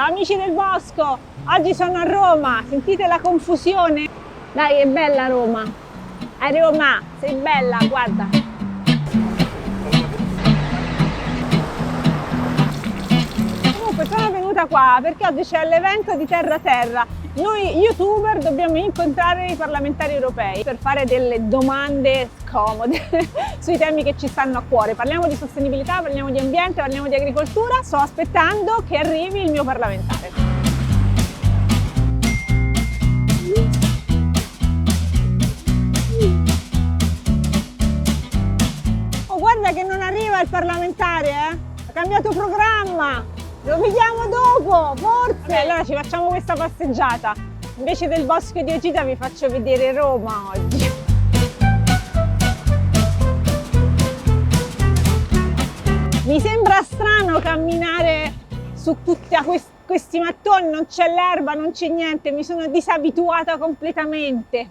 Ciao amici del bosco, oggi sono a Roma, sentite la confusione? Dai, è bella Roma, a Roma, sei bella, guarda. Comunque sono venuta qua perché oggi c'è l'evento di Terra Terra. Noi youtuber dobbiamo incontrare i parlamentari europei per fare delle domande scomode sui temi che ci stanno a cuore. Parliamo di sostenibilità, parliamo di ambiente, parliamo di agricoltura. Sto aspettando che arrivi il mio parlamentare. Oh, guarda che non arriva il parlamentare, Ha cambiato programma! Lo vediamo dopo, forse! Allora ci facciamo questa passeggiata. Invece del bosco di Egida vi faccio vedere Roma oggi. Mi sembra strano camminare su tutti questi mattoni, non c'è l'erba, non c'è niente, mi sono disabituata completamente.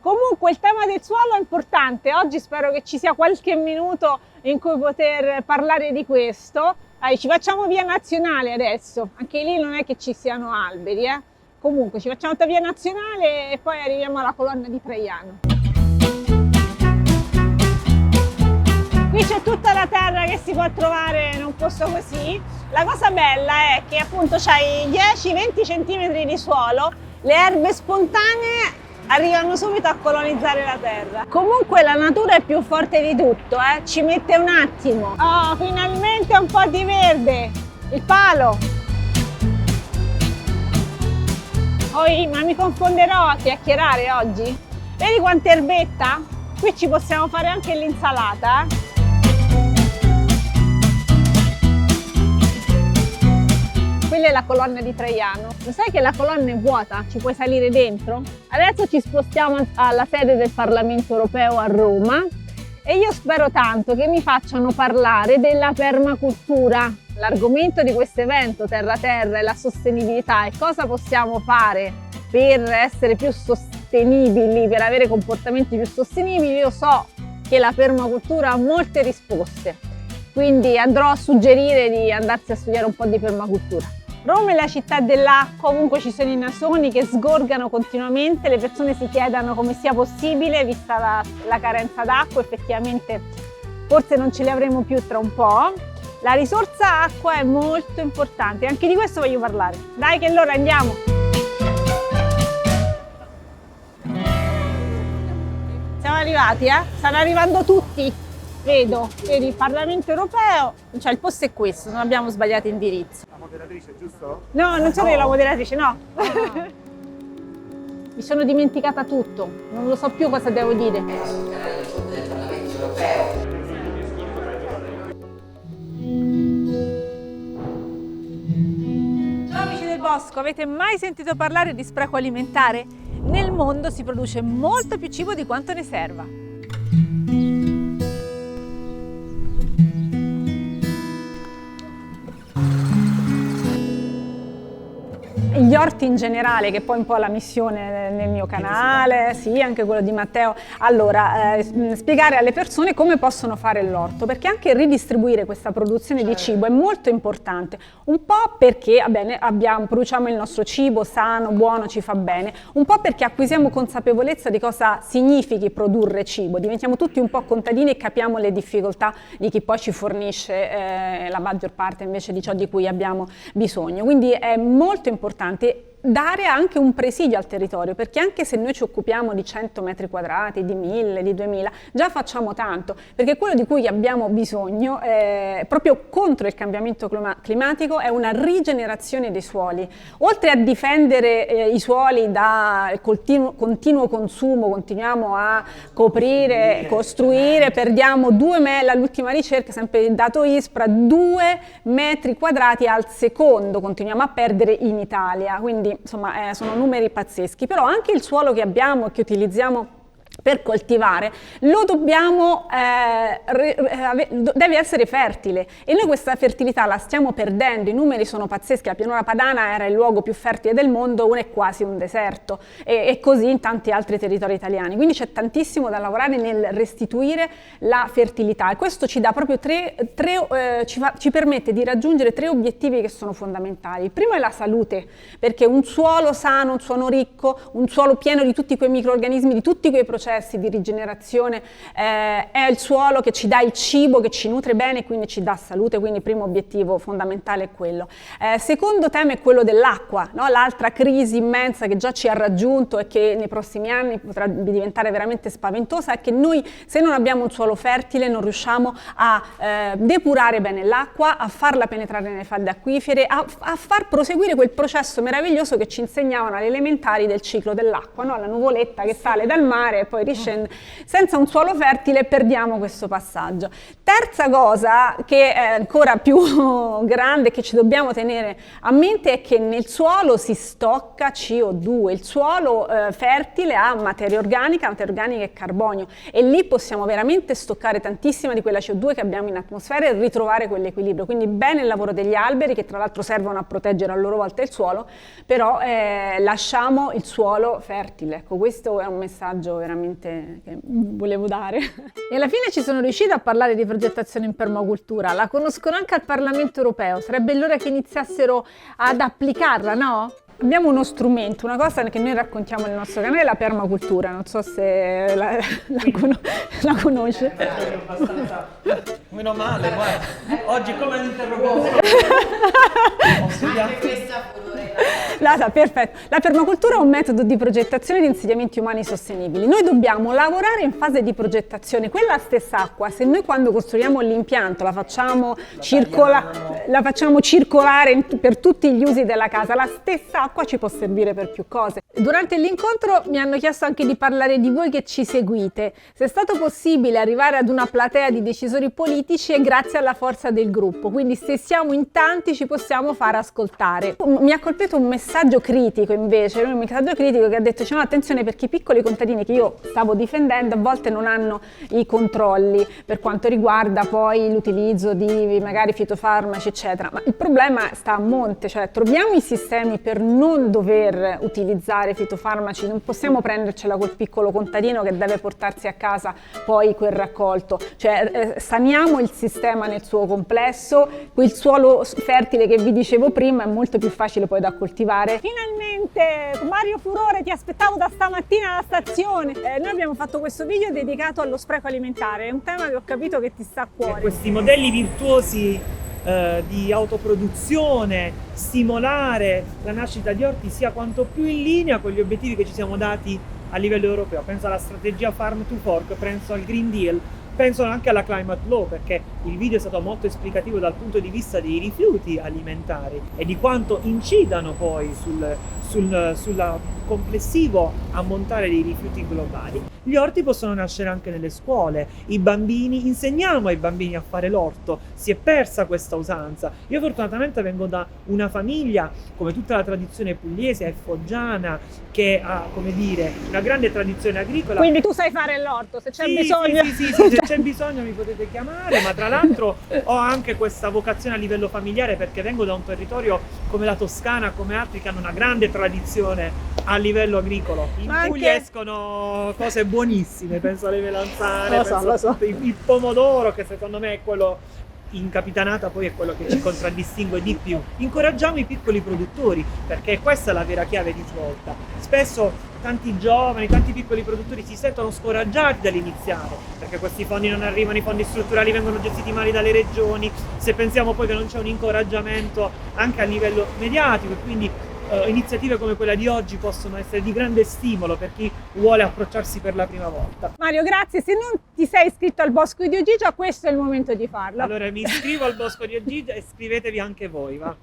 Comunque il tema del suolo è importante, oggi spero che ci sia qualche minuto in cui poter parlare di questo. Ci facciamo via nazionale adesso, anche lì non è che ci siano alberi, Comunque ci facciamo via nazionale e poi arriviamo alla colonna di Traiano. Qui c'è tutta la terra che si può trovare in un posto così. La cosa bella è che appunto c'hai 10-20 cm di suolo, le erbe spontanee arrivano subito a colonizzare la terra. Comunque la natura è più forte di tutto, ci mette un attimo. Oh, finalmente un po' di verde, il palo. Ma mi confonderò a chiacchierare oggi? Vedi quanta erbetta? Qui ci possiamo fare anche l'insalata, Quella è la colonna di Traiano. Lo sai che la colonna è vuota? Ci puoi salire dentro? Adesso ci spostiamo alla sede del Parlamento Europeo a Roma e io spero tanto che mi facciano parlare della permacultura. L'argomento di questo evento Terra Terra è la sostenibilità e cosa possiamo fare per essere più sostenibili, per avere comportamenti più sostenibili. Io so che la permacultura ha molte risposte, quindi andrò a suggerire di andarsi a studiare un po' di permacultura. Roma è la città dell'acqua, ovunque ci sono i nasoni che sgorgano continuamente, le persone si chiedono come sia possibile, vista la carenza d'acqua, effettivamente forse non ce le avremo più tra un po'. La risorsa acqua è molto importante, anche di questo voglio parlare. Dai che allora andiamo! Siamo arrivati, Stanno arrivando tutti! Vedi il Parlamento Europeo, cioè il posto è questo, non abbiamo sbagliato indirizzo. La moderatrice, giusto? No, non sono io la moderatrice, no. Mi sono dimenticata tutto, non lo so più cosa devo dire. Sul canale YouTube del Parlamento Europeo. Ciao amici del bosco, avete mai sentito parlare di spreco alimentare? Nel mondo si produce molto più cibo di quanto ne serva. Gli orti in generale, che poi è un po' la missione nel mio canale, sì, anche quello di Matteo. Allora, spiegare alle persone come possono fare l'orto, perché anche ridistribuire questa produzione di cibo è molto importante. Un po' perché produciamo il nostro cibo sano, buono, ci fa bene, un po' perché acquisiamo consapevolezza di cosa significhi produrre cibo, diventiamo tutti un po' contadini e capiamo le difficoltà di chi poi ci fornisce la maggior parte invece di ciò di cui abbiamo bisogno. Quindi è molto importante dare anche un presidio al territorio, perché anche se noi ci occupiamo di 100 metri quadrati, di 1000, di 2000, già facciamo tanto, perché quello di cui abbiamo bisogno proprio contro il cambiamento climatico è una rigenerazione dei suoli. Oltre a difendere i suoli dal continuo consumo, continuiamo a coprire, costruire, perdiamo l'ultima ricerca, sempre il dato ISPRA, 2 metri quadrati al secondo continuiamo a perdere in Italia, quindi insomma sono numeri pazzeschi, però anche il suolo che abbiamo e che utilizziamo per coltivare, lo dobbiamo, deve essere fertile, e noi questa fertilità la stiamo perdendo. I numeri sono pazzeschi, la pianura padana era il luogo più fertile del mondo, ora è quasi un deserto, e così in tanti altri territori italiani, quindi c'è tantissimo da lavorare nel restituire la fertilità, e questo ci dà proprio ci permette di raggiungere 3 obiettivi che sono fondamentali. Il primo è la salute, perché un suolo sano, un suolo ricco, un suolo pieno di tutti quei microrganismi, di tutti quei processi di rigenerazione, è il suolo che ci dà il cibo, che ci nutre bene e quindi ci dà salute, quindi il primo obiettivo fondamentale è quello. Secondo tema è quello dell'acqua, no? L'altra crisi immensa che già ci ha raggiunto e che nei prossimi anni potrà diventare veramente spaventosa, è che noi, se non abbiamo un suolo fertile, non riusciamo a depurare bene l'acqua, a farla penetrare nelle falde acquifere, a far proseguire quel processo meraviglioso che ci insegnavano alle elementari del ciclo dell'acqua, no? La nuvoletta che sale dal mare e poi riscende. Senza un suolo fertile perdiamo questo passaggio. Terza cosa che è ancora più grande, che ci dobbiamo tenere a mente, è che nel suolo si stocca CO2. Il suolo fertile ha materia organica e carbonio, e lì possiamo veramente stoccare tantissima di quella CO2 che abbiamo in atmosfera e ritrovare quell'equilibrio. Quindi bene il lavoro degli alberi, che tra l'altro servono a proteggere a loro volta il suolo, però lasciamo il suolo fertile. Ecco, questo è un messaggio veramente che volevo dare. E alla fine ci sono riuscita a parlare di progettazione in permacultura, la conoscono anche al Parlamento europeo, sarebbe l'ora che iniziassero ad applicarla, no? Abbiamo uno strumento, una cosa che noi raccontiamo nel nostro canale, la permacultura, non so se la conosce. Abbastanza. Meno male, guarda. Oggi come l'interrogazione. Anche questa fu Perfetto. La permacultura è un metodo di progettazione di insediamenti umani sostenibili. Noi dobbiamo lavorare in fase di progettazione. Quella stessa acqua, se noi quando costruiamo l'impianto la facciamo circolare per tutti gli usi della casa, la stessa acqua ci può servire per più cose. Durante l'incontro mi hanno chiesto anche di parlare di voi che ci seguite. Se è stato possibile arrivare ad una platea di decisori politici è grazie alla forza del gruppo, quindi se siamo in tanti ci possiamo far ascoltare. Mi ha colpito un messaggio critico invece, un messaggio critico che ha detto no, attenzione, perché i piccoli contadini che io stavo difendendo a volte non hanno i controlli per quanto riguarda poi l'utilizzo di magari fitofarmaci eccetera, ma il problema sta a monte, cioè troviamo i sistemi per non dover utilizzare fitofarmaci, non possiamo prendercela col piccolo contadino che deve portarsi a casa poi quel raccolto, cioè saniamo il sistema nel suo complesso, quel suolo fertile che vi dicevo prima è molto più facile poi da coltivare. Finalmente Mario Furore, ti aspettavo da stamattina alla stazione. Noi abbiamo fatto questo video dedicato allo spreco alimentare, è un tema che ho capito che ti sta a cuore. Questi modelli virtuosi di autoproduzione, stimolare la nascita di orti sia quanto più in linea con gli obiettivi che ci siamo dati a livello europeo. Penso alla strategia Farm to Fork, penso al Green Deal, penso anche alla Climate Law, perché il video è stato molto esplicativo dal punto di vista dei rifiuti alimentari e di quanto incidano poi sul complessivo ammontare dei rifiuti globali. Gli orti possono nascere anche nelle scuole, insegniamo ai bambini a fare l'orto, si è persa questa usanza. Io fortunatamente vengo da una famiglia, come tutta la tradizione pugliese e foggiana, che ha, come dire, una grande tradizione agricola. Quindi tu sai fare l'orto, se c'è bisogno. Sì, se c'è bisogno mi potete chiamare, ma tra l'altro ho anche questa vocazione a livello familiare perché vengo da un territorio come la Toscana, come altri che hanno una grande tradizione a livello agricolo. In Puglia escono cose buonissime, penso alle melanzane, lo so. Il pomodoro, che secondo me è quello in Capitanata, poi è quello che ci contraddistingue di più. Incoraggiamo i piccoli produttori, perché questa è la vera chiave di svolta. Spesso tanti giovani, tanti piccoli produttori si sentono scoraggiati dall'iniziare, perché questi fondi non arrivano, i fondi strutturali vengono gestiti male dalle regioni, se pensiamo poi che non c'è un incoraggiamento anche a livello mediatico, e quindi iniziative come quella di oggi possono essere di grande stimolo per chi vuole approcciarsi per la prima volta. Mario, grazie. Se non ti sei iscritto al Bosco di Ogigia, questo è il momento di farlo. Allora mi iscrivo al Bosco di Ogigia e iscrivetevi anche voi, va?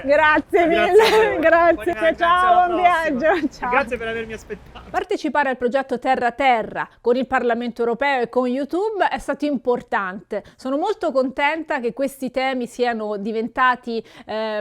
Grazie mille, grazie. Ciao, buon viaggio. Ciao. Grazie per avermi aspettato. Partecipare al progetto Terra Terra con il Parlamento europeo e con YouTube è stato importante. Sono molto contenta che questi temi siano diventati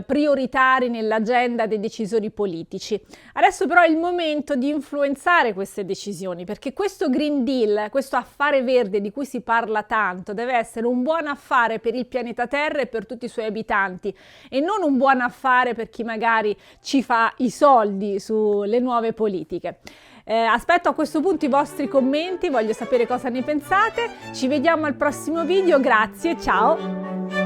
prioritari nell'agenda dei decisori politici. Adesso però è il momento di influenzare queste decisioni, perché questo Green Deal, questo affare verde di cui si parla tanto, deve essere un buon affare per il pianeta Terra e per tutti i suoi abitanti, e non un buon affare per chi magari ci fa i soldi sulle nuove politiche. Aspetto a questo punto i vostri commenti, voglio sapere cosa ne pensate. Ci vediamo al prossimo video, grazie, ciao!